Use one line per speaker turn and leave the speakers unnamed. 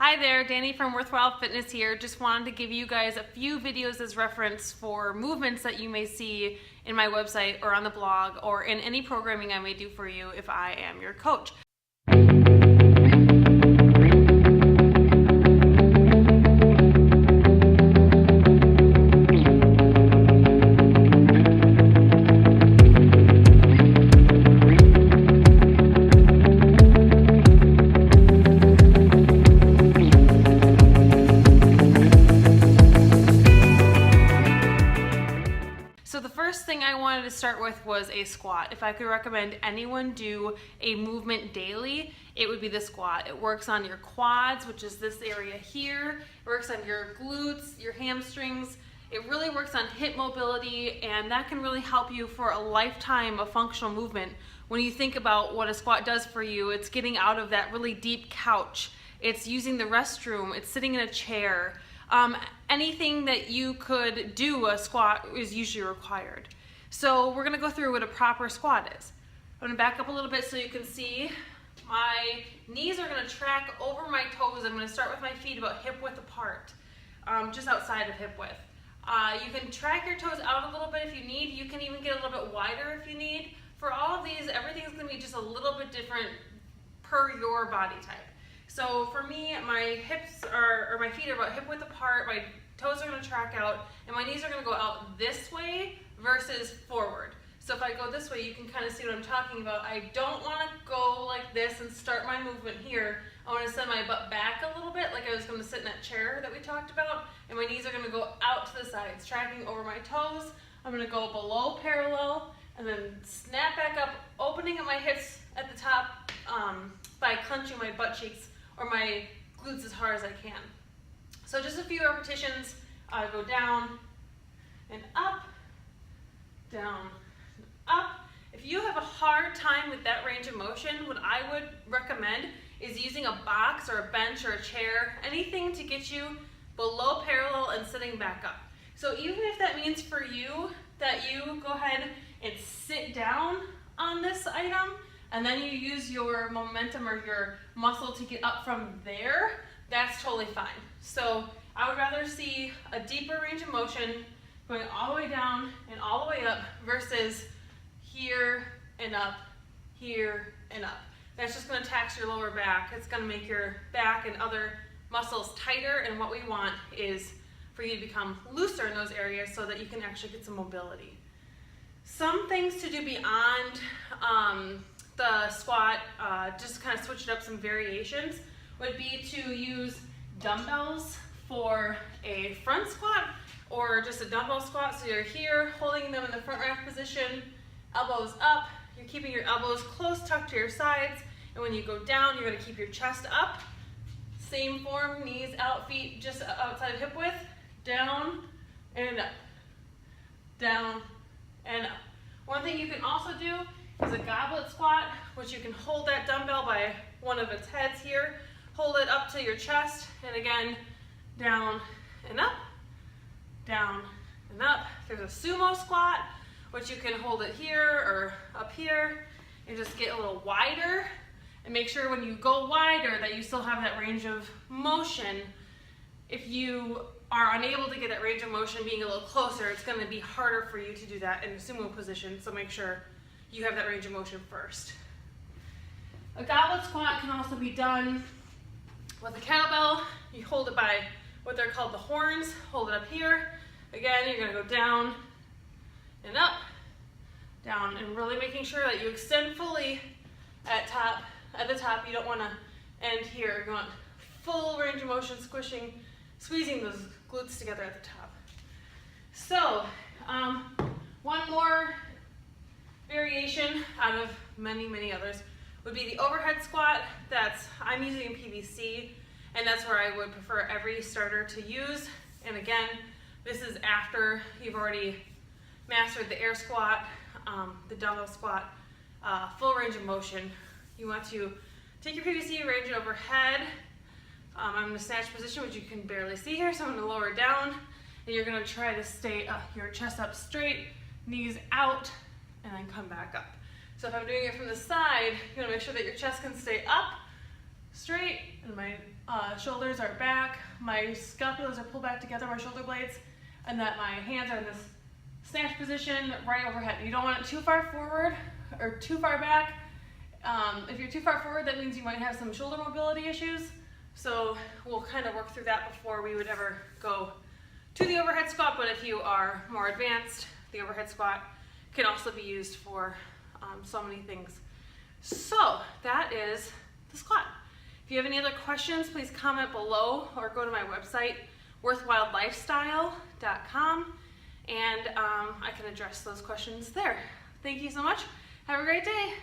Hi there, Danny from Worthwild Fitness here. Just wanted to give you guys a few videos as reference for movements that you may see in my website or on the blog or in any programming I may do for you if I am your coach. So the first thing I wanted to start with was a squat. If I could recommend anyone do a movement daily, it would be the squat. It works on your quads, which is this area here. It works on your glutes, your hamstrings. It really works on hip mobility, and that can really help you for a lifetime of functional movement. When you think about what a squat does for you, it's getting out of that really deep couch. It's using the restroom. It's sitting in a chair. Anything that you could do a squat is usually required. So we're going to go through what a proper squat is. I'm going to back up a little bit so you can see. My knees are going to track over my toes. I'm going to start with my feet about hip width apart, just outside of hip width. You can track your toes out a little bit if you need. You can even get a little bit wider if you need. For all of these, everything's going to be just a little bit different per your body type. So for me, my my feet are about hip width apart, my toes are going to track out, and my knees are going to go out this way versus forward. So if I go this way, you can kind of see what I'm talking about. I don't want to go like this and start my movement here. I want to send my butt back a little bit, like I was going to sit in that chair that we talked about, and my knees are going to go out to the sides, tracking over my toes. I'm going to go below parallel, and then snap back up, opening up my hips at the top by clenching my butt cheeks or my glutes as hard as I can. So just a few repetitions. Go down and up, down, up. If you have a hard time with that range of motion, what I would recommend is using a box or a bench or a chair, anything to get you below parallel and sitting back up. So even if that means for you that you go ahead and sit down on this item, and then you use your momentum or your muscle to get up from there, that's totally fine. So I would rather see a deeper range of motion going all the way down and all the way up versus here and up, here and up. That's just going to tax your lower back. It's going to make your back and other muscles tighter, and what we want is for you to become looser in those areas so that you can actually get some mobility. Some things to do beyond the squat, just kind of switch it up some variations, would be to use dumbbells for a front squat or just a dumbbell squat. So you're here holding them in the front rack position, elbows up, you're keeping your elbows close tucked to your sides, and when you go down, you're going to keep your chest up. Same form, knees out, feet just outside of hip width, down and up, down and up. One thing you can also do is a goblet squat, which you can hold that dumbbell by one of its heads here, hold it up to your chest, and again, down and up, down and up. There's a sumo squat, which you can hold it here or up here and just get a little wider, and make sure when you go wider that you still have that range of motion. If you are unable to get that range of motion being a little closer, it's going to be harder for you to do that in a sumo position, so make sure you have that range of motion first. A goblet squat can also be done with a kettlebell. You hold it by what they're called the horns, hold it up here. Again, you're going to go down and up, down, and really making sure that you extend fully at the top. You don't want to end here. You want full range of motion, squeezing those glutes together at the top. So, one more variation out of many, many others would be the overhead squat. I'm using PVC, and that's where I would prefer every starter to use. And again, this is after you've already mastered the air squat, the dumbbell squat, full range of motion. You want to take your PVC, range it overhead. I'm in a snatch position, which you can barely see here, so I'm going to lower it down, and you're going to try to stay your chest up straight, knees out, and then come back up. So if I'm doing it from the side, you're going to make sure that your chest can stay up, straight, and my shoulders are back, my scapulars are pulled back together, my shoulder blades, and that my hands are in this snatch position right overhead. You don't want it too far forward or too far back. If you're too far forward, that means you might have some shoulder mobility issues. So we'll kind of work through that before we would ever go to the overhead squat. But if you are more advanced, the overhead squat can also be used for so many things. So that is the squat. If you have any other questions, please comment below or go to my website, worthwildlifestyle.com, and I can address those questions there. Thank you so much. Have a great day.